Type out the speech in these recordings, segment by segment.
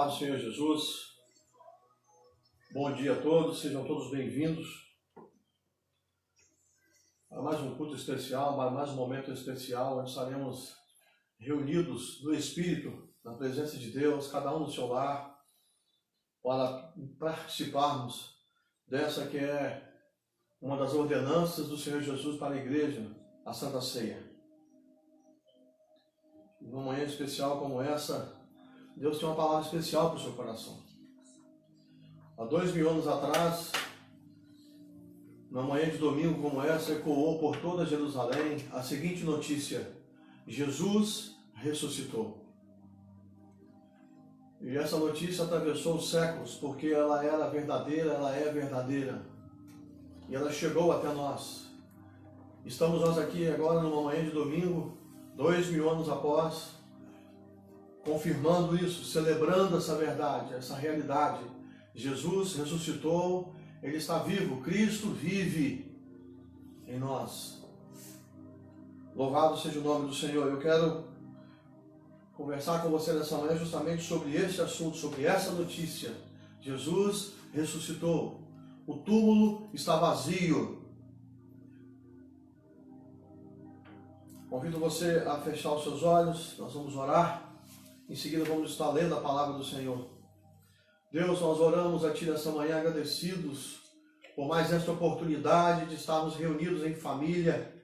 Paz do Senhor Jesus, bom dia a todos, sejam todos bem-vindos a mais um culto especial, a mais um momento especial, onde estaremos reunidos no Espírito, na presença de Deus, cada um no seu lar, para participarmos dessa que é uma das ordenanças do Senhor Jesus para a igreja, a Santa Ceia. Numa manhã especial como essa, Deus tem uma palavra especial para o seu coração. Há 2000 anos atrás, numa manhã de domingo como essa, ecoou por toda Jerusalém a seguinte notícia: Jesus ressuscitou. E essa notícia atravessou os séculos, porque ela era verdadeira, ela é verdadeira. E ela chegou até nós. Estamos nós aqui agora numa manhã de domingo, 2000 anos após, confirmando isso, celebrando essa verdade, essa realidade. Jesus ressuscitou, Ele está vivo, Cristo vive em nós. Louvado seja o nome do Senhor. Eu quero conversar com você nessa manhã justamente sobre esse assunto, sobre essa notícia. Jesus ressuscitou. O túmulo está vazio. Convido você a fechar os seus olhos, nós vamos orar. Em seguida vamos estar lendo a palavra do Senhor. Deus, nós oramos a Ti nessa manhã agradecidos por mais esta oportunidade de estarmos reunidos em família,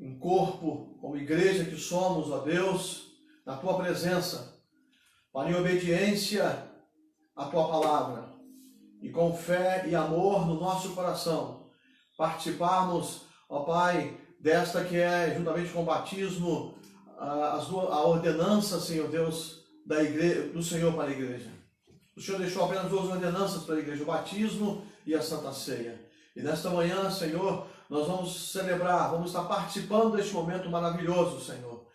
em corpo, como igreja que somos, ó Deus, na Tua presença, para em obediência à Tua palavra e com fé e amor no nosso coração, participarmos, ó Pai, desta que é, juntamente com o batismo, a ordenança, Senhor Deus, da igreja, do Senhor para a igreja. O Senhor deixou apenas duas ordenanças para a igreja, o batismo e a Santa Ceia. E nesta manhã, Senhor, nós vamos celebrar, vamos estar participando deste momento maravilhoso, Senhor.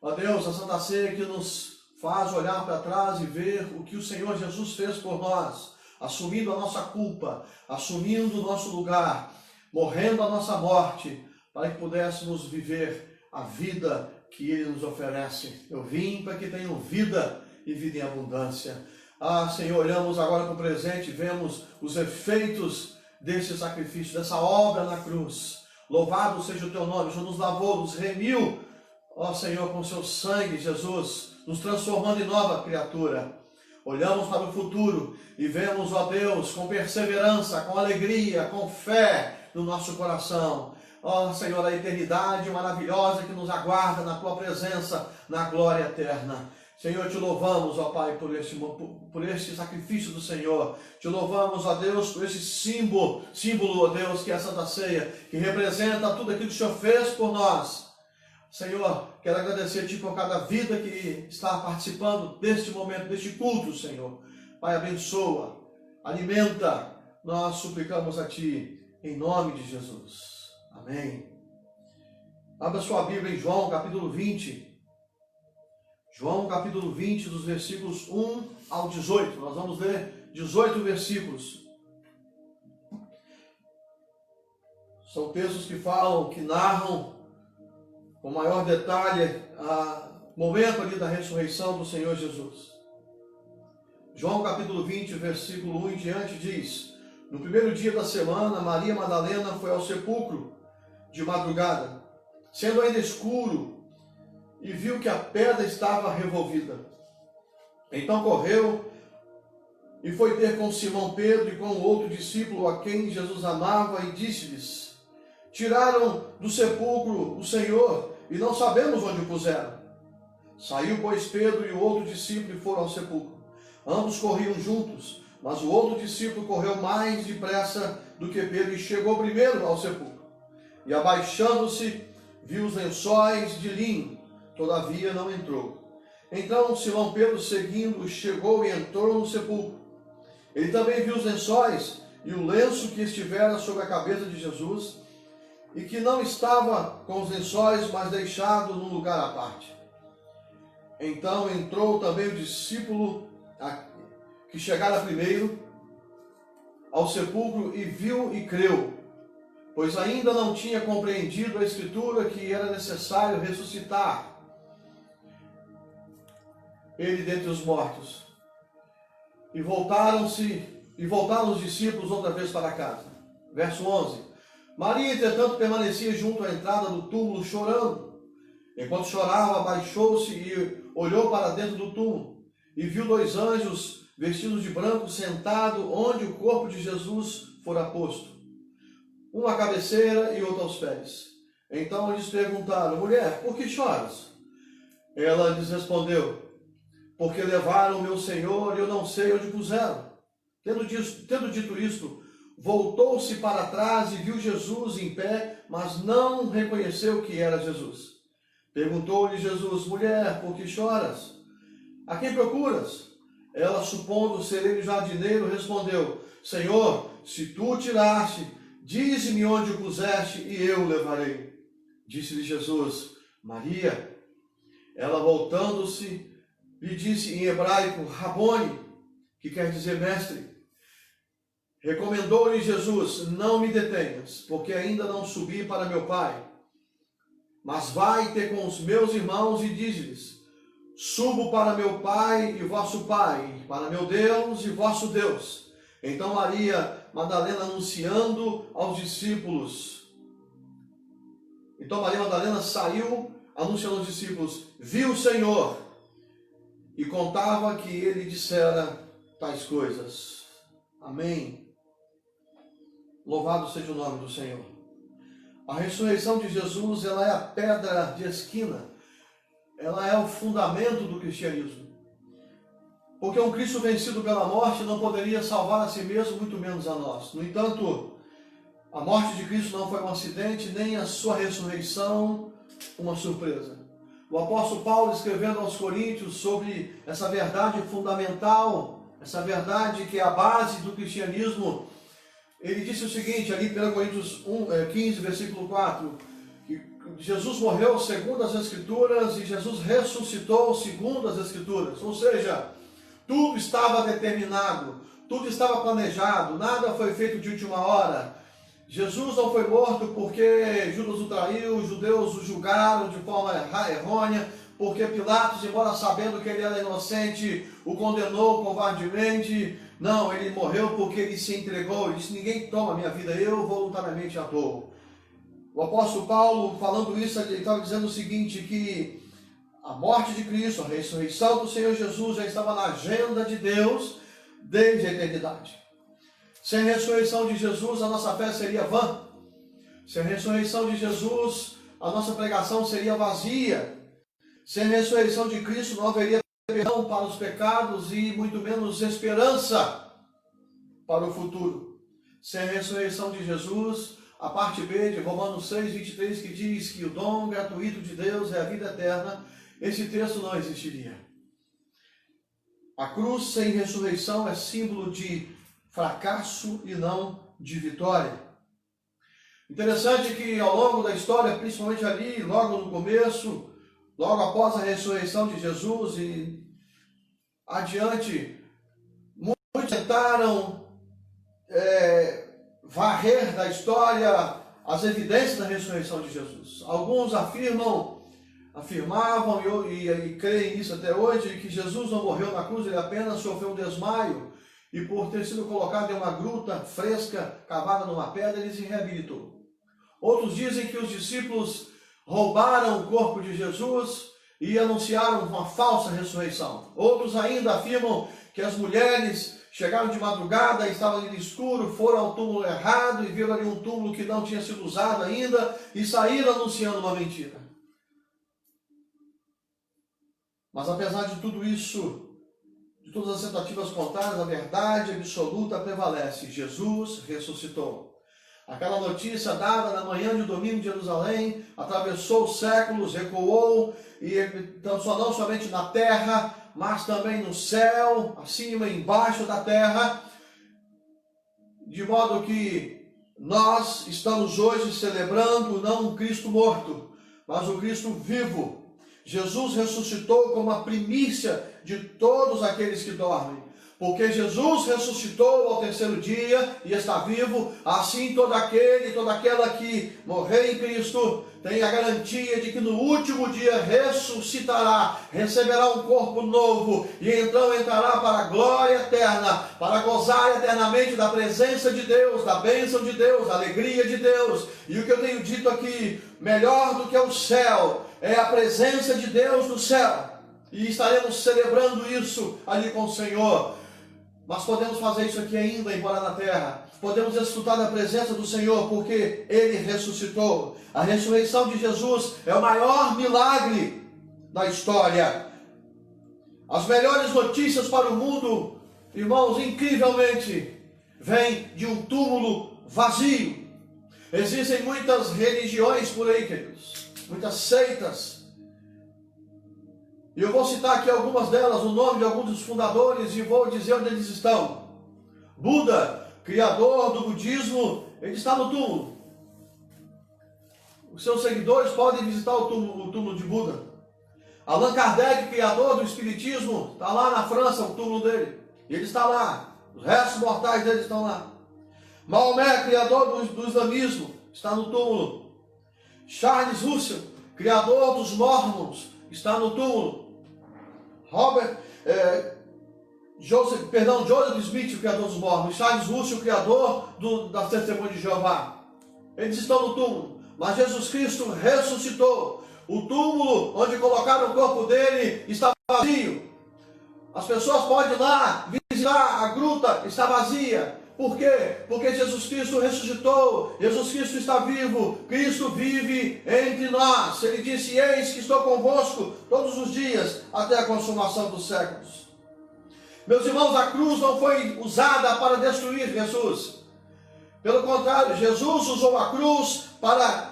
Ó Deus, a Santa Ceia que nos faz olhar para trás e ver o que o Senhor Jesus fez por nós, assumindo a nossa culpa, assumindo o nosso lugar, morrendo a nossa morte, para que pudéssemos viver a vida que Ele nos oferece. Eu vim para que tenham vida e vida em abundância. Ah, Senhor, olhamos agora para o presente e vemos os efeitos desse sacrifício, dessa obra na cruz. Louvado seja o Teu nome. O Senhor nos lavou, nos remiu, ó Senhor, com o Seu sangue, Jesus, nos transformando em nova criatura. Olhamos para o futuro e vemos, ó Deus, com perseverança, com alegria, com fé no nosso coração. Ó Senhor, a eternidade maravilhosa que nos aguarda na Tua presença, na glória eterna. Senhor, Te louvamos, ó Pai, por este sacrifício do Senhor. Te louvamos, ó Deus, por esse símbolo, ó Deus, que é a Santa Ceia, que representa tudo aquilo que o Senhor fez por nós. Senhor, quero agradecer a Ti por cada vida que está participando deste momento, deste culto, Senhor. Pai, abençoa, alimenta. Nós suplicamos a Ti, em nome de Jesus. Amém. Abra sua Bíblia em João, capítulo 20. João, capítulo 20, dos versículos 1 ao 18. Nós vamos ler 18 versículos. São textos que falam, que narram com maior detalhe o momento ali da ressurreição do Senhor Jesus. João, capítulo 20, versículo 1 em diante, diz: No primeiro dia da semana, Maria Madalena foi ao sepulcro de madrugada, sendo ainda escuro, e viu que a pedra estava revolvida. Então correu e foi ter com Simão Pedro e com o outro discípulo a quem Jesus amava, e disse-lhes: Tiraram do sepulcro o Senhor, e não sabemos onde o puseram. Saiu, pois, Pedro e o outro discípulo e foram ao sepulcro. Ambos corriam juntos, mas o outro discípulo correu mais depressa do que Pedro e chegou primeiro ao sepulcro. E abaixando-se, viu os lençóis de linho, todavia não entrou. Então Simão Pedro, seguindo, chegou e entrou no sepulcro. Ele também viu os lençóis e o lenço que estivera sobre a cabeça de Jesus, e que não estava com os lençóis, mas deixado num lugar à parte. Então entrou também o discípulo que chegara primeiro ao sepulcro e viu e creu, pois ainda não tinha compreendido a Escritura que era necessário ressuscitar ele dentre os mortos. e voltaram os discípulos outra vez para casa. Verso 11. Maria, entretanto, permanecia junto à entrada do túmulo, chorando. Enquanto chorava, abaixou-se e olhou para dentro do túmulo, e viu 2 anjos vestidos de branco sentados onde o corpo de Jesus fora posto, um à cabeceira e outro aos pés. Então eles perguntaram: mulher, por que choras? Ela lhes respondeu: porque levaram o meu Senhor e eu não sei onde puseram. Tendo dito isto, voltou-se para trás e viu Jesus em pé, mas não reconheceu que era Jesus. Perguntou-lhe Jesus: mulher, por que choras? A quem procuras? Ela, supondo ser ele o jardineiro, respondeu: Senhor, se tu o tiraste, dize-me onde o puseste e eu o levarei. Disse-lhe Jesus: Maria. Ela, voltando-se, lhe disse em hebraico: Rabone, que quer dizer mestre. Recomendou-lhe Jesus: não me detenhas, porque ainda não subi para meu Pai. Mas vai ter com os meus irmãos e dize-lhes: subo para meu Pai e vosso Pai, para meu Deus e vosso Deus. Então Maria Madalena anunciando aos discípulos. Então Maria Madalena saiu anunciando aos discípulos: viu o Senhor, e contava que ele dissera tais coisas. Amém. Louvado seja o nome do Senhor. A ressurreição de Jesus, ela é a pedra de esquina. Ela é o fundamento do cristianismo. Porque um Cristo vencido pela morte não poderia salvar a si mesmo, muito menos a nós. No entanto, a morte de Cristo não foi um acidente, nem a sua ressurreição uma surpresa. O apóstolo Paulo, escrevendo aos Coríntios sobre essa verdade fundamental, essa verdade que é a base do cristianismo, ele disse o seguinte, ali em Coríntios 15, versículo 4, que Jesus morreu segundo as Escrituras e Jesus ressuscitou segundo as Escrituras. Ou seja, tudo estava determinado, tudo estava planejado, nada foi feito de última hora. Jesus não foi morto porque Judas o traiu, os judeus o julgaram de forma errônea, porque Pilatos, embora sabendo que ele era inocente, o condenou covardemente. Não, ele morreu porque ele se entregou. Ele disse: ninguém toma minha vida, eu voluntariamente a dou. O apóstolo Paulo, falando isso, ele estava dizendo o seguinte, que a morte de Cristo, a ressurreição do Senhor Jesus já estava na agenda de Deus desde a eternidade. Sem a ressurreição de Jesus, a nossa fé seria vã. Sem a ressurreição de Jesus, a nossa pregação seria vazia. Sem a ressurreição de Cristo, não haveria perdão para os pecados e muito menos esperança para o futuro. Sem a ressurreição de Jesus, a parte B de Romanos 6, 23, que diz que o dom gratuito de Deus é a vida eterna, esse texto não existiria. A cruz sem ressurreição é símbolo de fracasso e não de vitória. Interessante que ao longo da história, principalmente ali, logo no começo, logo após a ressurreição de Jesus e adiante, muitos tentaram varrer da história as evidências da ressurreição de Jesus. Alguns afirmavam e creem nisso até hoje, que Jesus não morreu na cruz, ele apenas sofreu um desmaio e por ter sido colocado em uma gruta fresca, cavada numa pedra, ele se reabilitou. Outros dizem que os discípulos roubaram o corpo de Jesus e anunciaram uma falsa ressurreição. Outros ainda afirmam que as mulheres chegaram de madrugada, estavam ali no escuro, foram ao túmulo errado e viram ali um túmulo que não tinha sido usado ainda e saíram anunciando uma mentira. Mas apesar de tudo isso, de todas as tentativas contrárias, a verdade absoluta prevalece. Jesus ressuscitou. Aquela notícia dada na manhã de domingo em Jerusalém atravessou os séculos, ecoou, e não somente na terra, mas também no céu, acima e embaixo da terra, de modo que nós estamos hoje celebrando não um Cristo morto, mas um Cristo vivo. Jesus ressuscitou como a primícia de todos aqueles que dormem. Porque Jesus ressuscitou ao terceiro dia e está vivo, assim todo aquele e toda aquela que morrer em Cristo tem a garantia de que no último dia ressuscitará, receberá um corpo novo e então entrará para a glória eterna, para gozar eternamente da presença de Deus, da bênção de Deus, da alegria de Deus. E o que eu tenho dito aqui, melhor do que o céu, é a presença de Deus no céu. E estaremos celebrando isso ali com o Senhor. Mas podemos fazer isso aqui ainda, embora na terra. Podemos desfrutar da presença do Senhor, porque Ele ressuscitou. A ressurreição de Jesus é o maior milagre da história. As melhores notícias para o mundo, irmãos, incrivelmente, vêm de um túmulo vazio. Existem muitas religiões por aí, queridos, muitas seitas. E eu vou citar aqui algumas delas, o nome de alguns dos fundadores, e vou dizer onde eles estão. Buda, criador do budismo, ele está no túmulo. Os seus seguidores podem visitar o túmulo de Buda. Allan Kardec, criador do espiritismo, está lá na França, o túmulo dele. E ele está lá. Os restos mortais dele estão lá. Maomé, criador do islamismo, está no túmulo. Charles Russell, criador dos Mormons, está no túmulo. Joseph Smith, o criador dos Mormons. Charles Russell, o criador das Testemunhas de Jeová. Eles estão no túmulo. Mas Jesus Cristo ressuscitou. O túmulo onde colocaram o corpo dele está vazio. As pessoas podem ir lá visitar, a gruta está vazia. Por quê? Porque Jesus Cristo ressuscitou, Jesus Cristo está vivo, Cristo vive entre nós. Ele disse: eis que estou convosco todos os dias, até a consumação dos séculos. Meus irmãos, a cruz não foi usada para destruir Jesus. Pelo contrário, Jesus usou a cruz para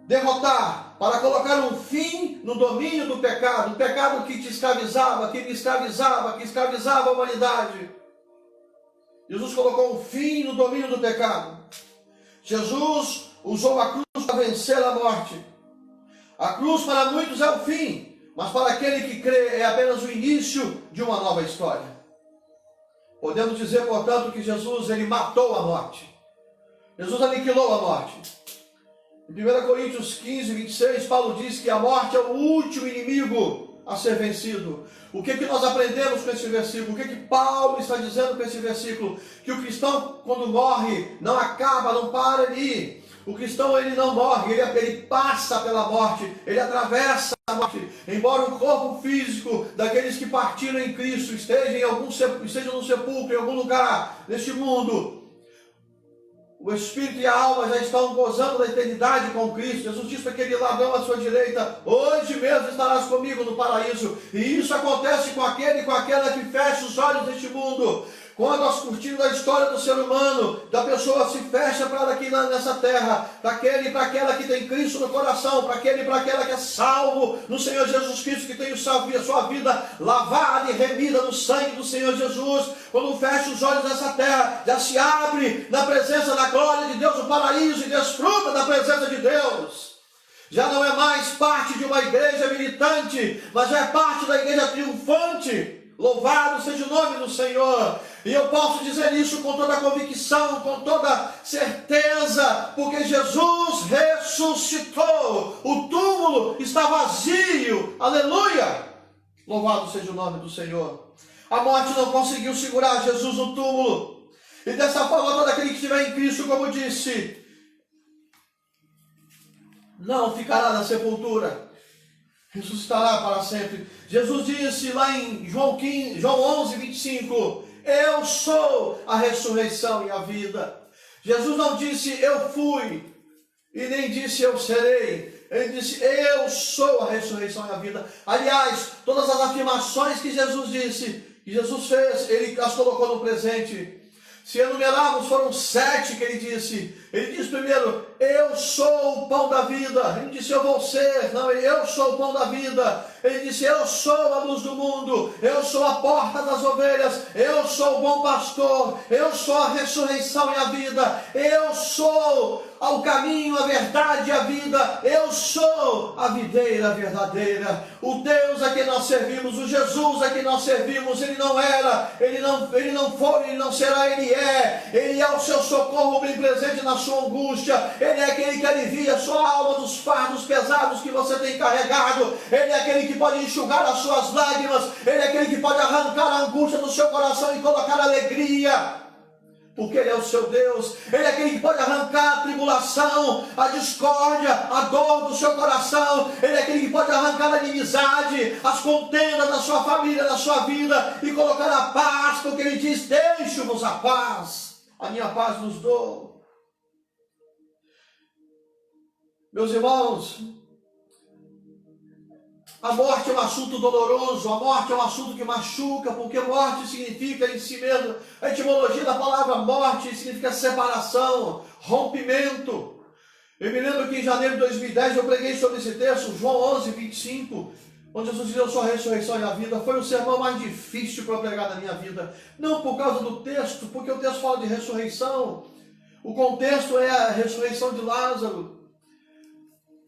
derrotar, para colocar um fim no domínio do pecado, o pecado que te escravizava, que me escravizava, que escravizava a humanidade. Jesus colocou um fim no domínio do pecado. Jesus usou a cruz para vencer a morte. A cruz para muitos é o fim, mas para aquele que crê é apenas o início de uma nova história. Podemos dizer, portanto, que Jesus, ele matou a morte. Jesus aniquilou a morte. Em 1 Coríntios 15, 26, Paulo diz que a morte é o último inimigo a ser vencido. O que nós aprendemos com esse versículo? O que Paulo está dizendo com esse versículo? Que o cristão, quando morre, não acaba, não para ali. O cristão, ele não morre, ele passa pela morte, ele atravessa a morte. Embora o corpo físico daqueles que partiram em Cristo esteja no sepulcro, em algum lugar neste mundo, o espírito e a alma já estão gozando da eternidade com Cristo. Jesus disse para aquele ladrão à sua direita: hoje mesmo estarás comigo no paraíso. E isso acontece com aquele e com aquela que fecha os olhos deste mundo. Quando as cortinas da história do ser humano, da pessoa, se fecha para ela aqui nessa terra, para aquele e para aquela que tem Cristo no coração, para aquele e para aquela que é salvo no Senhor Jesus Cristo, que tem a sua vida lavada e remida no sangue do Senhor Jesus, quando fecha os olhos dessa terra, já se abre na presença da glória de Deus, no paraíso, e desfruta da presença de Deus. Já não é mais parte de uma igreja militante, mas já é parte da igreja triunfante. Louvado seja o nome do Senhor. E eu posso dizer isso com toda convicção, com toda certeza, porque Jesus ressuscitou. O túmulo está vazio. Aleluia! Louvado seja o nome do Senhor. A morte não conseguiu segurar Jesus no túmulo. E dessa forma, todo aquele que estiver em Cristo, como disse, não ficará na sepultura, ressuscitará para sempre. Jesus disse lá em João 11, 25, eu sou a ressurreição e a vida. Jesus não disse eu fui, e nem disse eu serei. Ele disse eu sou a ressurreição e a vida. Aliás, todas as afirmações que Jesus disse, que Jesus fez, ele as colocou no presente. Se enumerarmos, foram 7 que ele disse. Ele disse primeiro, eu sou o pão da vida. Ele disse, eu vou ser. Não, eu sou o pão da vida. Ele disse: eu sou a luz do mundo, eu sou a porta das ovelhas, eu sou o bom pastor, eu sou a ressurreição e a vida, eu sou o caminho, a verdade e a vida, eu sou a videira verdadeira. O Deus a quem nós servimos, o Jesus a quem nós servimos, ele não era, ele não foi, ele não será, ele é o seu socorro bem presente na sua angústia, ele é aquele que alivia a sua alma dos fardos pesados que você tem carregado, ele é aquele que pode enxugar as suas lágrimas, ele é aquele que pode arrancar a angústia do seu coração e colocar alegria, porque ele é o seu Deus. Ele é aquele que pode arrancar a tribulação, a discórdia, a dor do seu coração. Ele é aquele que pode arrancar a inimizade, as contendas da sua família, da sua vida, e colocar a paz, porque ele diz: deixo-vos a paz, a minha paz nos dou. Meus irmãos, a morte é um assunto doloroso, a morte é um assunto que machuca, porque morte significa em si mesmo, a etimologia da palavra morte significa separação, rompimento. Eu me lembro que em janeiro de 2010 eu preguei sobre esse texto, João 11, 25, onde Jesus diz: eu sou a ressurreição e a vida. Foi o sermão mais difícil para pregar na minha vida, não por causa do texto, porque o texto fala de ressurreição, o contexto é a ressurreição de Lázaro,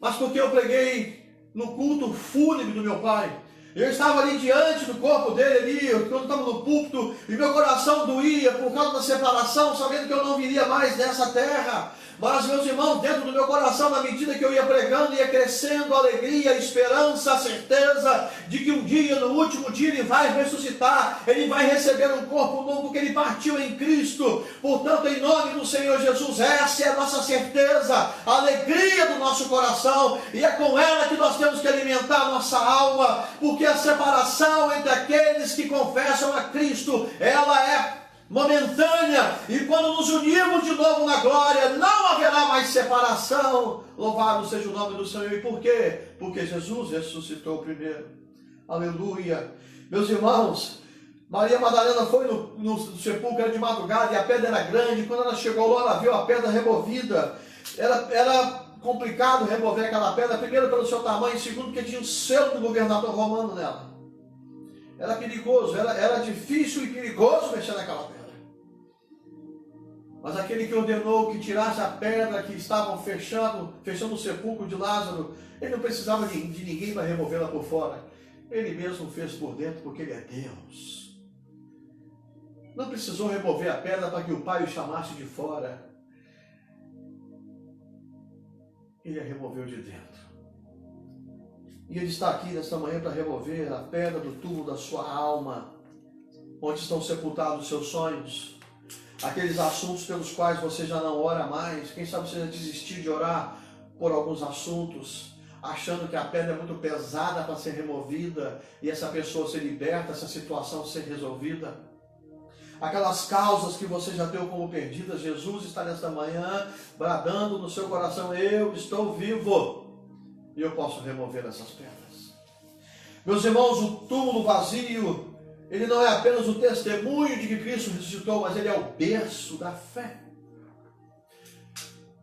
mas porque eu preguei no culto fúnebre do meu pai. Eu estava ali diante do corpo dele, ali, quando estava no púlpito, e meu coração doía por causa da separação, sabendo que eu não viria mais nessa terra. Mas, meus irmãos, dentro do meu coração, na medida que eu ia pregando, ia crescendo a alegria, a esperança, a certeza de que um dia, no último dia, ele vai ressuscitar, ele vai receber um corpo novo, porque ele partiu em Cristo. Portanto, em nome do Senhor Jesus, essa é a nossa certeza, a alegria do nosso coração, e é com ela que nós temos que alimentar a nossa alma, porque a separação entre aqueles que confessam a Cristo, ela é momentânea, e quando nos unirmos de novo na glória, não haverá mais separação. Louvado seja o nome do Senhor. E por quê? Porque Jesus ressuscitou primeiro. Aleluia. Meus irmãos, Maria Madalena foi no sepulcro de madrugada, e a pedra era grande. Quando ela chegou lá, ela viu a pedra removida. Era complicado remover aquela pedra, primeiro pelo seu tamanho, segundo porque tinha o selo do governador romano nela. Era perigoso, era difícil e perigoso mexer naquela pedra. Mas aquele que ordenou que tirasse a pedra que estavam fechando o sepulcro de Lázaro, ele não precisava de ninguém para removê-la por fora. Ele mesmo fez por dentro, porque ele é Deus. Não precisou remover a pedra para que o Pai o chamasse de fora. Ele a removeu de dentro. E ele está aqui nesta manhã para remover a pedra do túmulo da sua alma, onde estão sepultados os seus sonhos, aqueles assuntos pelos quais você já não ora mais. Quem sabe você já desistiu de orar por alguns assuntos, achando que a pedra é muito pesada para ser removida e essa pessoa ser liberta, essa situação ser resolvida. Aquelas causas que você já deu como perdidas, Jesus está nesta manhã bradando no seu coração: eu estou vivo e eu posso remover essas pedras. Meus irmãos, o túmulo vazio, ele não é apenas o testemunho de que Cristo ressuscitou, mas ele é o berço da fé.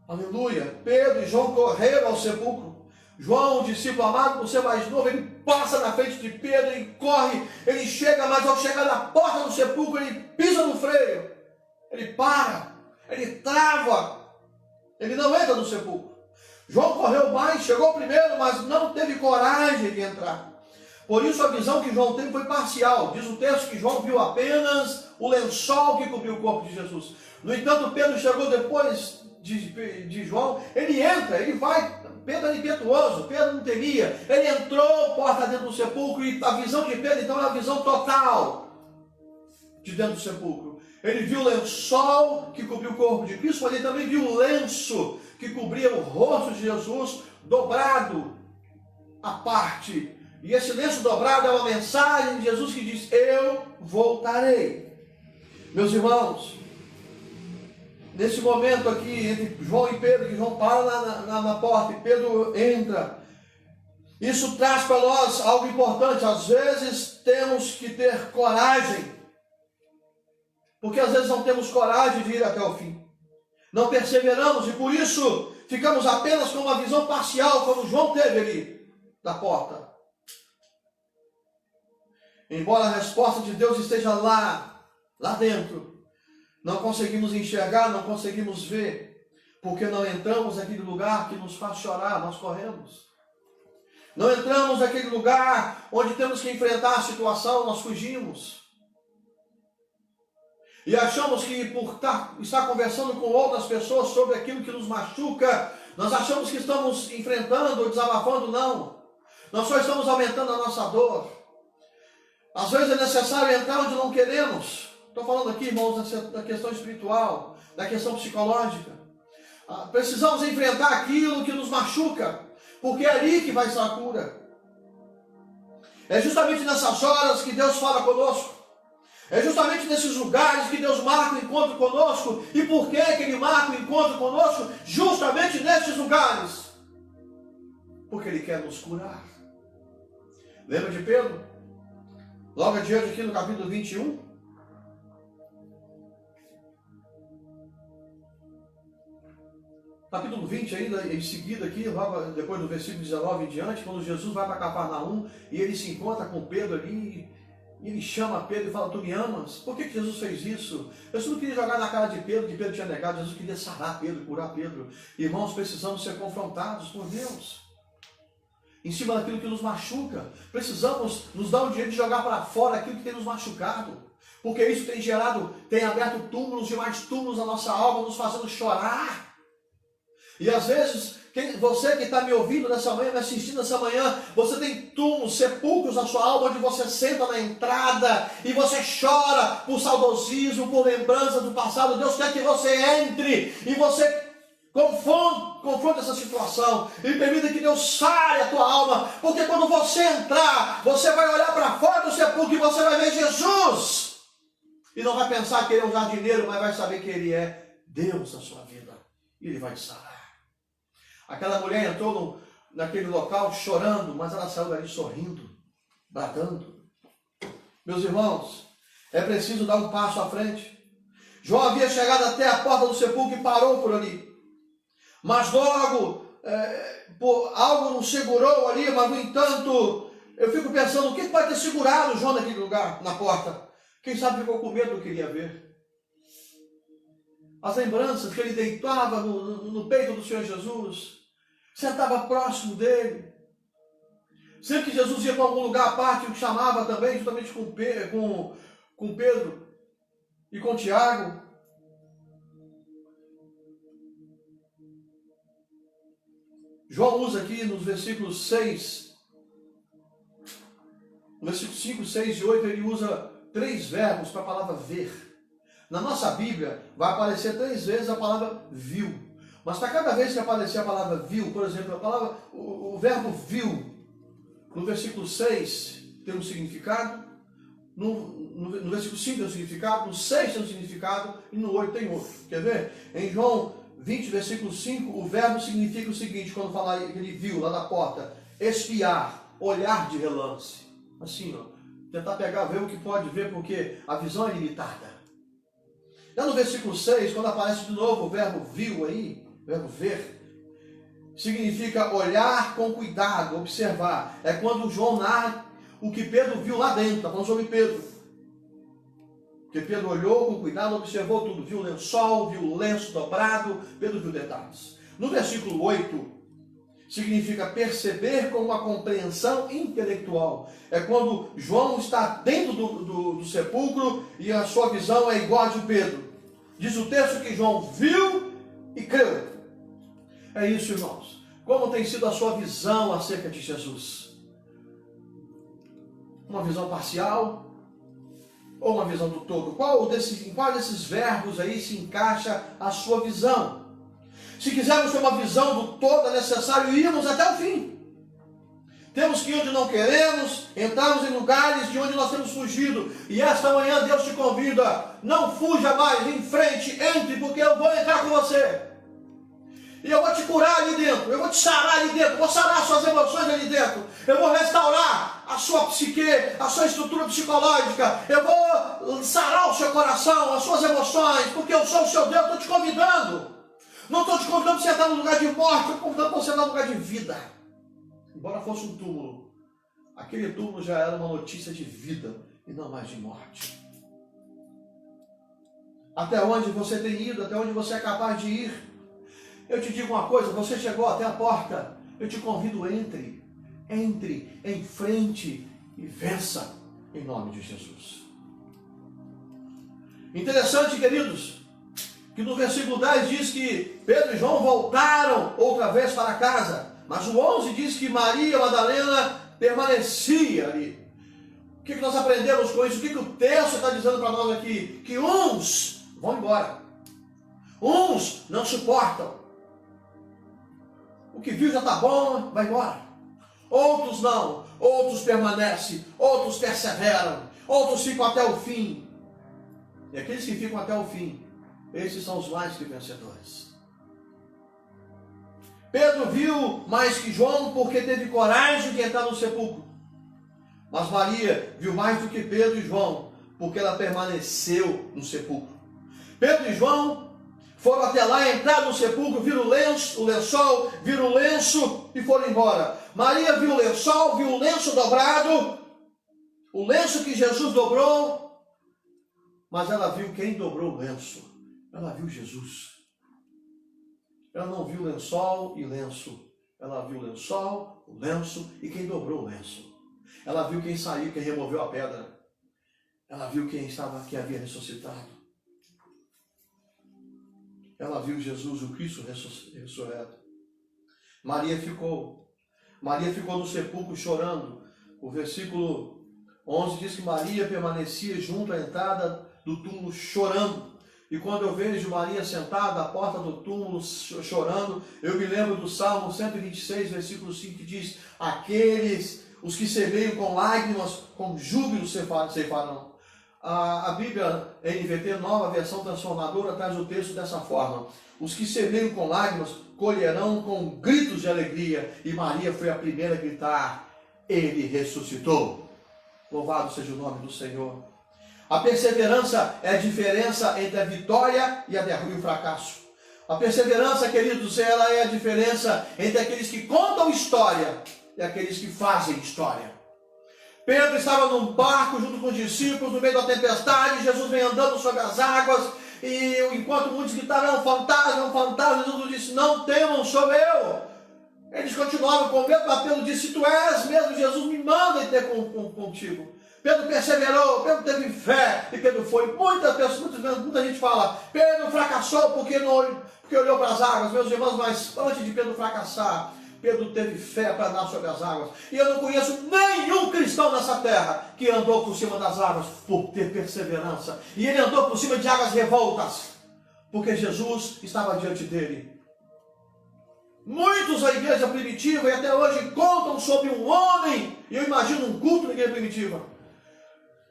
Aleluia. Pedro e João correram ao sepulcro. João, o discípulo amado, por ser mais novo, ele passa na frente de Pedro, ele corre, ele chega, mas ao chegar na porta do sepulcro, ele pisa no freio, ele para, ele trava, ele não entra no sepulcro. João correu mais, chegou primeiro, mas não teve coragem de entrar. Por isso a visão que João teve foi parcial. Diz o texto que João viu apenas o lençol que cobriu o corpo de Jesus. No entanto, Pedro chegou depois de João, ele entra, ele vai. Pedro era impetuoso, Pedro não temia. Ele entrou, porta dentro do sepulcro, e a visão de Pedro então é a visão total de dentro do sepulcro. Ele viu o lençol que cobriu o corpo de Cristo, mas ele também viu o lenço que cobria o rosto de Jesus dobrado à parte. E esse lenço dobrado é uma mensagem de Jesus que diz: eu voltarei. Meus irmãos, nesse momento aqui, entre João e Pedro, que João para na porta e Pedro entra, isso traz para nós algo importante. Às vezes temos que ter coragem, porque às vezes não temos coragem de ir até o fim. Não perseveramos e por isso ficamos apenas com uma visão parcial, como João teve ali da porta. embora a resposta de Deus esteja lá dentro, não conseguimos enxergar, não conseguimos ver, porque não entramos naquele lugar que nos faz chorar, nós corremos. Não entramos naquele lugar onde temos que enfrentar a situação, nós fugimos. E achamos que por estar conversando com outras pessoas sobre aquilo que nos machuca, nós achamos que estamos enfrentando ou desabafando, não. Nós só estamos aumentando a nossa dor. Às vezes é necessário entrar onde não queremos. Estou falando aqui, irmãos, da questão espiritual, da questão psicológica. Precisamos enfrentar aquilo que nos machuca, porque é ali que vai estar a cura. É justamente nessas horas que Deus fala conosco. É justamente nesses lugares que Deus marca o encontro conosco. E por que Ele marca o encontro conosco? Justamente nesses lugares. Porque Ele quer nos curar. Lembra de Pedro? Logo adiante aqui no capítulo 21. Capítulo 20 ainda, em seguida aqui, logo depois do versículo 19 em diante, quando Jesus vai para Cafarnaum e ele se encontra com Pedro ali, e ele chama Pedro e fala, tu me amas? Por que Jesus fez isso? Jesus não queria jogar na cara de Pedro, que Pedro tinha negado, Jesus queria sarar Pedro, curar Pedro. Irmãos, precisamos ser confrontados por Deus, em cima daquilo que nos machuca. Precisamos nos dar o direito de jogar para fora aquilo que tem nos machucado, porque isso tem aberto túmulos e mais túmulos na nossa alma, nos fazendo chorar. E às vezes, você que está me ouvindo nessa manhã, me assistindo nessa manhã, você tem túmulos, sepulcros na sua alma, onde você senta na entrada e você chora por saudosismo, por lembrança do passado. Deus quer que você entre e você confronte essa situação e permita que Deus sare a tua alma, porque quando você entrar, você vai olhar para fora do sepulcro e você vai ver Jesus. E não vai pensar que Ele é um jardineiro, mas vai saber que Ele é Deus na sua vida. E Ele vai te sarar. Aquela mulher entrou naquele local chorando, mas ela saiu dali sorrindo, bradando. Meus irmãos, é preciso dar um passo à frente. João havia chegado até a porta do sepulcro e parou por ali. Mas logo, algo nos segurou ali, mas no entanto, eu fico pensando, o que pode ter segurado João naquele lugar, na porta? Quem sabe ficou com medo do que ele ia ver. As lembranças que ele deitava no peito do Senhor Jesus, sentava próximo dele. Sempre que Jesus ia para algum lugar à parte, o chamava também, justamente com Pedro e com Tiago. João usa aqui nos versículos 6, no versículo 5, 6 e 8, ele usa 3 verbos para a palavra ver. Na nossa Bíblia vai aparecer 3 vezes a palavra viu. Mas para cada vez que aparecer a palavra viu, por exemplo, o verbo viu, no versículo 6 tem um significado, no versículo 5 tem um significado, no 6 tem um significado e no 8 tem outro. Quer ver? Em João 20, versículo 5, o verbo significa o seguinte, quando fala que ele viu lá na porta, espiar, olhar de relance. Assim, ó, tentar pegar, ver o que pode ver, porque a visão é limitada. Já no versículo 6, quando aparece de novo o verbo viu aí, o verbo ver, significa olhar com cuidado, observar. É quando João narra o que Pedro viu lá dentro, está falando sobre Pedro. Porque Pedro olhou com cuidado, observou tudo, viu o lençol, viu o lenço dobrado, Pedro viu detalhes. No versículo 8, significa perceber com uma compreensão intelectual. É quando João está dentro do sepulcro e a sua visão é igual a de Pedro. Diz o texto que João viu e creu. É isso, irmãos. Como tem sido a sua visão acerca de Jesus? Uma visão parcial ou uma visão do todo? Em qual desses verbos aí se encaixa a sua visão? Se quisermos ter uma visão do todo, é necessário irmos até o fim. Temos que ir onde não queremos, entrarmos em lugares de onde nós temos fugido. E esta manhã Deus te convida, não fuja mais, em frente, entre, porque eu vou entrar com você. E eu vou te curar ali dentro, eu vou te sarar ali dentro, eu vou sarar as suas emoções ali dentro, eu vou restaurar a sua psique, a sua estrutura psicológica, eu vou sarar o seu coração, as suas emoções, porque eu sou o seu Deus, estou te convidando. Não estou te convidando para sentar no lugar de morte, estou convidando para sentar no lugar de vida. Embora fosse um túmulo, aquele túmulo já era uma notícia de vida e não mais de morte. Até onde você tem ido, até onde você é capaz de ir. Eu te digo uma coisa, você chegou até a porta, eu te convido, entre em frente e vença em nome de Jesus. Interessante, queridos, que no versículo 10 diz que Pedro e João voltaram outra vez para casa, mas o 11 diz que Maria Madalena permanecia ali. O que nós aprendemos com isso? O que o texto está dizendo para nós aqui? Que uns vão embora, uns não suportam. O que viu já está bom, vai embora. Outros não, outros permanecem, outros perseveram, outros ficam até o fim. E aqueles que ficam até o fim, esses são os mais que vencedores. Pedro viu mais que João porque teve coragem de entrar no sepulcro. Mas Maria viu mais do que Pedro e João porque ela permaneceu no sepulcro. Pedro e João foram até lá, entraram no sepulcro, viram o lençol, viram o lenço e foram embora. Maria viu o lençol, viu o lenço dobrado, o lenço que Jesus dobrou, mas ela viu quem dobrou o lenço. Ela viu Jesus. Ela não viu lençol e lenço. Ela viu lençol, o lenço e quem dobrou o lenço. Ela viu quem saiu, quem removeu a pedra. Ela viu quem havia ressuscitado. Ela viu Jesus, o Cristo ressurreto. Maria ficou no sepulcro chorando. O versículo 11 diz que Maria permanecia junto à entrada do túmulo chorando. E quando eu vejo Maria sentada à porta do túmulo chorando, eu me lembro do Salmo 126, versículo 5, que diz: os que semeiam com lágrimas, com júbilo ceifarão. A Bíblia NVT, nova versão transformadora, traz o texto dessa forma: os que semeiam com lágrimas colherão com gritos de alegria. E Maria foi a primeira a gritar: ele ressuscitou. Louvado seja o nome do Senhor. A perseverança é a diferença entre a vitória e o fracasso. A perseverança, queridos, ela é a diferença entre aqueles que contam história e aqueles que fazem história. Pedro estava num barco junto com os discípulos no meio da tempestade. Jesus vem andando sobre as águas e enquanto muitos gritaram: é um fantasma, Jesus disse: não temam, sou eu. Eles continuavam com medo, mas Pedro disse: se tu és mesmo Jesus, me manda ir ter contigo. Pedro perseverou, Pedro teve fé e Pedro foi. Muita gente fala: Pedro fracassou porque olhou para as águas. Meus irmãos, mas antes de Pedro fracassar, Pedro teve fé para andar sobre as águas. E eu não conheço nenhum cristão nessa terra que andou por cima das águas por ter perseverança. E ele andou por cima de águas revoltas, porque Jesus estava diante dele. Muitos da igreja primitiva e até hoje contam sobre um homem, e eu imagino um culto na igreja primitiva.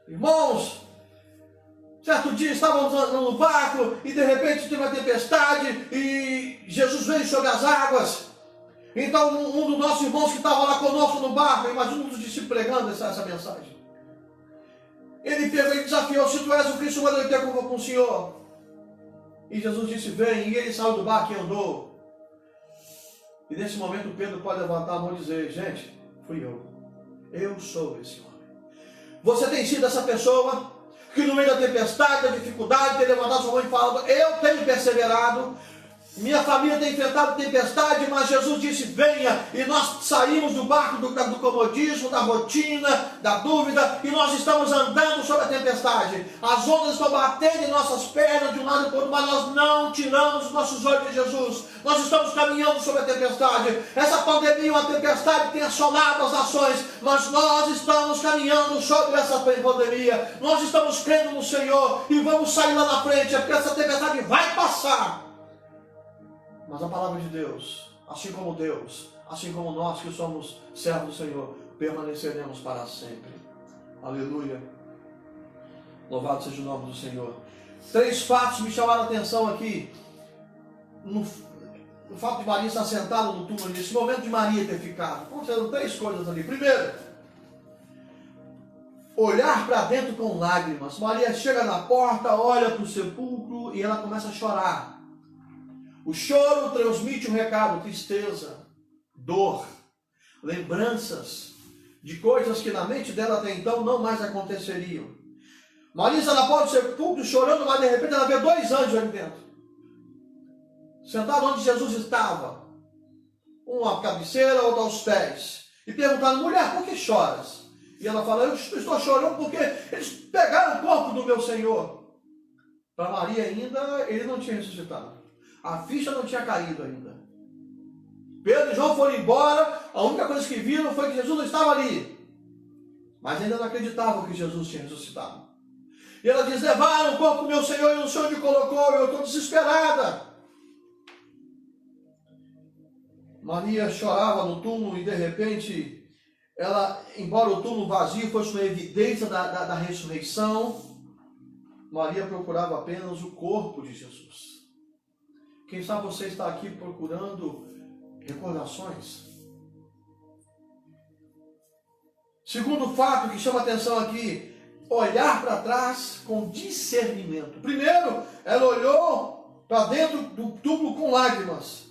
Irmãos, certo dia estávamos no barco e de repente teve uma tempestade e Jesus veio sobre as águas. Então um dos nossos irmãos que estava lá conosco no barco, imagina um dos discípulos pregando essa mensagem. Ele desafiou: se tu és o Cristo, manda eu ter com o Senhor. E Jesus disse: vem. E ele saiu do barco e andou. E nesse momento Pedro pode levantar a mão e dizer: gente, fui eu. Eu sou esse homem. Você tem sido essa pessoa que no meio da tempestade, da dificuldade, tem levantado sua mão e falado: eu tenho perseverado. Minha família tem enfrentado tempestade, mas Jesus disse: venha. E nós saímos do barco do comodismo, da rotina, da dúvida, e nós estamos andando sobre a tempestade. As ondas estão batendo em nossas pernas de um lado e para o outro, mas nós não tiramos os nossos olhos de Jesus. Nós estamos caminhando sobre a tempestade. Essa pandemia é uma tempestade que tem assolado as nações, mas nós estamos caminhando sobre essa pandemia. Nós estamos crendo no Senhor e vamos sair lá na frente, porque essa tempestade vai passar. Mas a palavra de Deus, assim como nós que somos servos do Senhor, permaneceremos para sempre. Aleluia. Louvado seja o nome do Senhor. 3 fatos me chamaram a atenção aqui. No fato de Maria estar sentada no túmulo, nesse momento de Maria ter ficado. Aconteceram 3 coisas ali. Primeiro, olhar para dentro com lágrimas. Maria chega na porta, olha para o sepulcro e ela começa a chorar. O choro transmite um recado: tristeza, dor, lembranças de coisas que na mente dela até então não mais aconteceriam. Maria está na porta do sepulcro chorando, mas de repente ela vê 2 anjos ali dentro, sentado onde Jesus estava, um à cabeceira, outro aos pés, e perguntaram: mulher, por que choras? E ela fala: eu estou chorando porque eles pegaram o corpo do meu Senhor. Para Maria ainda, ele não tinha ressuscitado. A ficha não tinha caído ainda. Pedro e João foram embora, a única coisa que viram foi que Jesus não estava ali. Mas ainda não acreditavam que Jesus tinha ressuscitado. E ela diz: levaram o corpo do meu Senhor e não sei onde colocou, eu estou desesperada. Maria chorava no túmulo e de repente, ela, embora o túmulo vazio fosse uma evidência da ressurreição, Maria procurava apenas o corpo de Jesus. Quem sabe você está aqui procurando recordações. Segundo fato que chama atenção aqui, olhar para trás com discernimento. Primeiro, ela olhou para dentro do túmulo com lágrimas.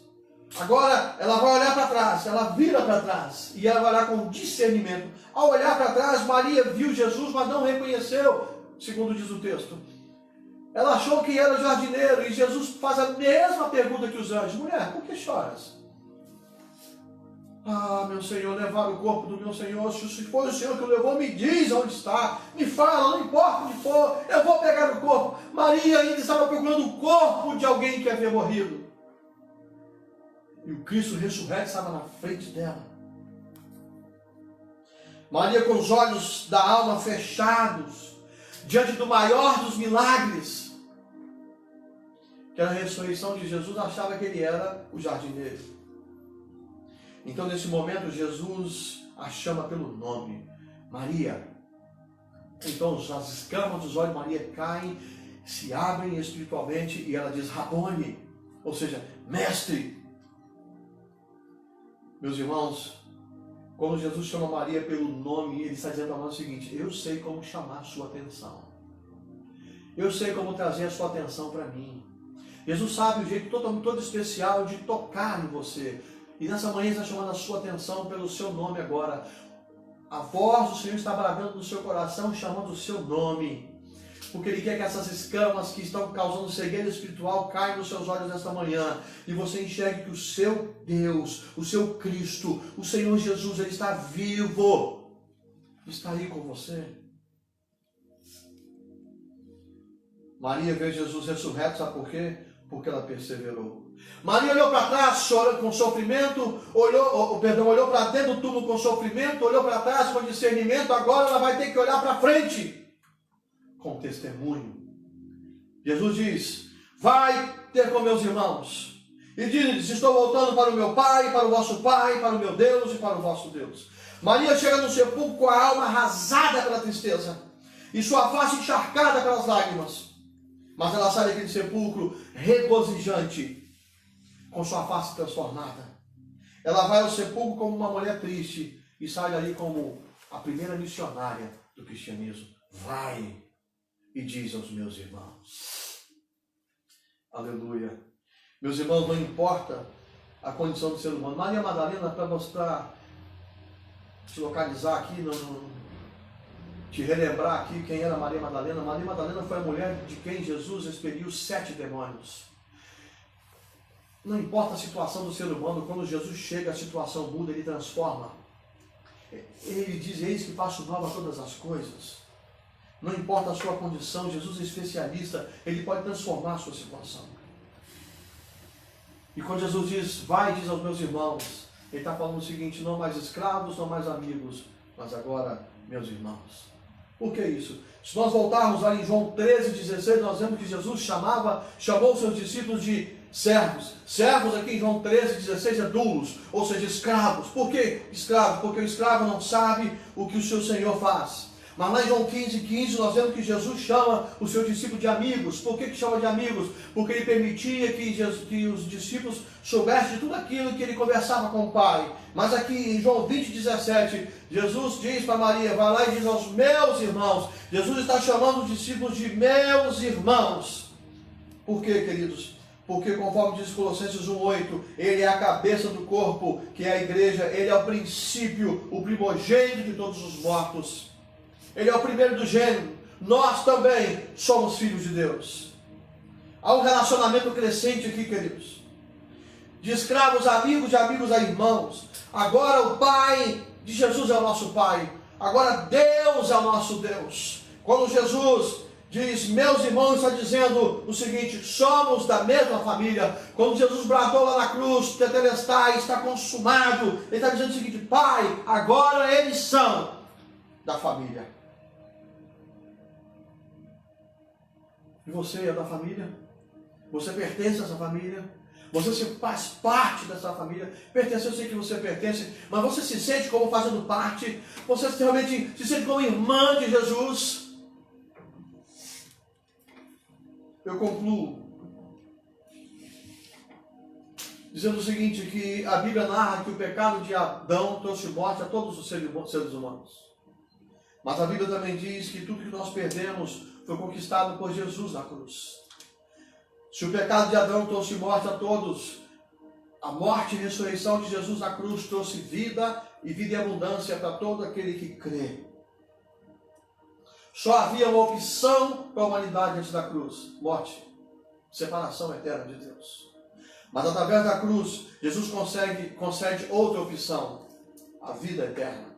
Agora, ela vai olhar para trás, ela vira para trás e ela vai olhar com discernimento. Ao olhar para trás, Maria viu Jesus, mas não reconheceu, segundo diz o texto. Ela achou que era o jardineiro e Jesus faz a mesma pergunta que os anjos: mulher, por que choras? Ah, meu Senhor, levaram o corpo do meu Senhor. Se for o Senhor que o levou, me diz onde está. Me fala, não importa onde for, eu vou pegar o corpo. Maria ainda estava procurando o corpo de alguém que havia morrido. E o Cristo ressurreto estava na frente dela. Maria, com os olhos da alma fechados, diante do maior dos milagres, que era a ressurreição de Jesus, achava que ele era o jardineiro. Então, nesse momento, Jesus a chama pelo nome: Maria. Então, as escamas dos olhos de Maria caem, se abrem espiritualmente e ela diz: Rabone, ou seja, mestre. Meus irmãos, quando Jesus chama Maria pelo nome, ele está dizendo para nós o seguinte: eu sei como chamar a sua atenção. Eu sei como trazer a sua atenção para mim. Jesus sabe o jeito todo especial de tocar em você. E nessa manhã ele está chamando a sua atenção pelo seu nome agora. A voz do Senhor está bradando no seu coração, chamando o seu nome. Porque ele quer que essas escamas que estão causando cegueira espiritual caiam nos seus olhos nesta manhã. E você enxergue que o seu Deus, o seu Cristo, o Senhor Jesus, ele está vivo. Está aí com você. Maria vê Jesus ressurreto, sabe por quê? Porque ela perseverou. Maria olhou para trás, chorando com sofrimento, olhou para dentro do túmulo com sofrimento, olhou para trás com discernimento, agora ela vai ter que olhar para frente com testemunho. Jesus diz: vai ter com meus irmãos e diz-lhes: estou voltando para o meu Pai, para o vosso Pai, para o meu Deus e para o vosso Deus. Maria chega no sepulcro com a alma arrasada pela tristeza e sua face encharcada pelas lágrimas. Mas ela sai daquele sepulcro regozijante, com sua face transformada. Ela vai ao sepulcro como uma mulher triste e sai dali como a primeira missionária do cristianismo. Vai e diz aos meus irmãos. Aleluia. Meus irmãos, não importa a condição do ser humano. Maria Madalena, para te localizar aqui, te relembrar aqui quem era Maria Madalena. Maria Madalena foi a mulher de quem Jesus expeliu 7 demônios. Não importa a situação do ser humano, quando Jesus chega, a situação muda, ele transforma. Ele diz: eis que faço nova todas as coisas. Não importa a sua condição, Jesus é especialista, ele pode transformar a sua situação. E quando Jesus diz: vai e diz aos meus irmãos, ele está falando o seguinte: não mais escravos, não mais amigos, mas agora meus irmãos. Por que isso? Se nós voltarmos lá em João 13,16, nós vemos que Jesus chamou os seus discípulos de servos. Servos aqui em João 13,16 é doulos, ou seja, escravos. Por que escravos? Porque o escravo não sabe o que o seu Senhor faz. Mas lá em João 15,15 nós vemos que Jesus chama o seu discípulo de amigos. Por que chama de amigos? Porque ele permitia que os discípulos soubessem de tudo aquilo que ele conversava com o Pai. Mas aqui em João 20,17, Jesus diz para Maria: vai lá e diz aos meus irmãos. Jesus está chamando os discípulos de meus irmãos. Por quê, queridos? Porque conforme diz Colossenses 1,8, Ele é a cabeça do corpo, que é a igreja. Ele é o princípio, o primogênito de todos os mortos. Ele é o primeiro do gênero. Nós também somos filhos de Deus. Há um relacionamento crescente aqui, queridos. De escravos a amigos, de amigos a irmãos. Agora o Pai de Jesus é o nosso Pai. Agora Deus é o nosso Deus. Quando Jesus diz, meus irmãos, está dizendo o seguinte, somos da mesma família. Quando Jesus bradou lá na cruz, tetelestai, está consumado, ele está dizendo o seguinte, Pai, agora eles são da família. E você é da família? Você pertence a essa família? Você faz parte dessa família? Pertence, eu sei que você pertence, mas você se sente como fazendo parte? Você realmente se sente como irmã de Jesus? Eu concluo dizendo o seguinte, que a Bíblia narra que o pecado de Adão trouxe morte a todos os seres humanos. Mas a Bíblia também diz que tudo que nós perdemos foi conquistado por Jesus na cruz. Se o pecado de Adão trouxe morte a todos, a morte e ressurreição de Jesus na cruz trouxe vida e vida em abundância para todo aquele que crê. Só havia uma opção para a humanidade antes da cruz, morte, separação eterna de Deus. Mas através da cruz, Jesus concede outra opção, a vida eterna.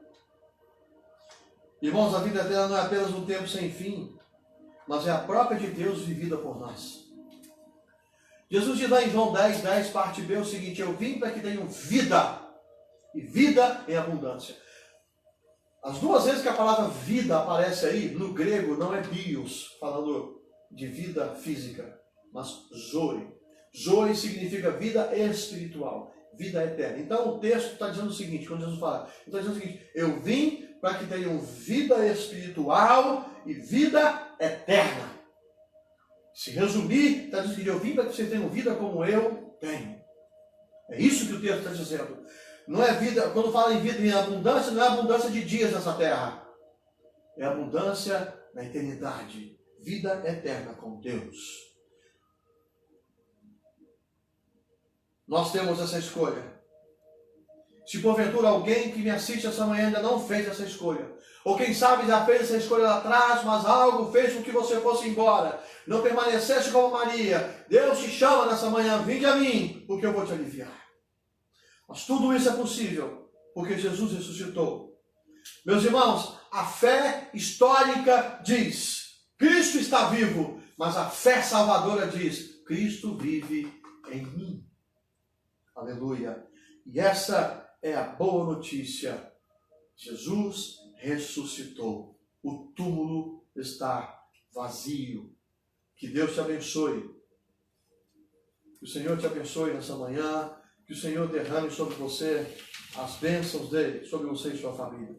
Irmãos, a vida eterna não é apenas um tempo sem fim, mas é a própria de Deus vivida por nós. Jesus diz lá em João 10, parte B, o seguinte, eu vim para que tenham vida, e vida em abundância. As duas vezes que a palavra vida aparece aí, no grego, não é bios, falando de vida física, mas zoe. Zoe significa vida espiritual, vida eterna. Então o texto está dizendo o seguinte, quando Jesus fala, está dizendo o seguinte, eu vim para que tenham vida espiritual e vida eterna. Se resumir, está dizendo que eu vim para que vocês tenham vida como eu tenho. É isso que o texto está dizendo. Não é vida, quando fala em vida em abundância, não é abundância de dias nessa terra. É abundância na eternidade. Vida eterna com Deus. Nós temos essa escolha. Se porventura alguém que me assiste essa manhã ainda não fez essa escolha, ou quem sabe já fez essa escolha lá atrás, mas algo fez com que você fosse embora, não permanecesse como Maria, Deus te chama nessa manhã, vinde a mim, porque eu vou te aliviar. Mas tudo isso é possível, porque Jesus ressuscitou. Meus irmãos, a fé histórica diz, Cristo está vivo, mas a fé salvadora diz, Cristo vive em mim. Aleluia. E essa é a boa notícia. Jesus ressuscitou. O túmulo está vazio. Que Deus te abençoe. Que o Senhor te abençoe nessa manhã. Que o Senhor derrame sobre você as bênçãos dele, sobre você e sua família.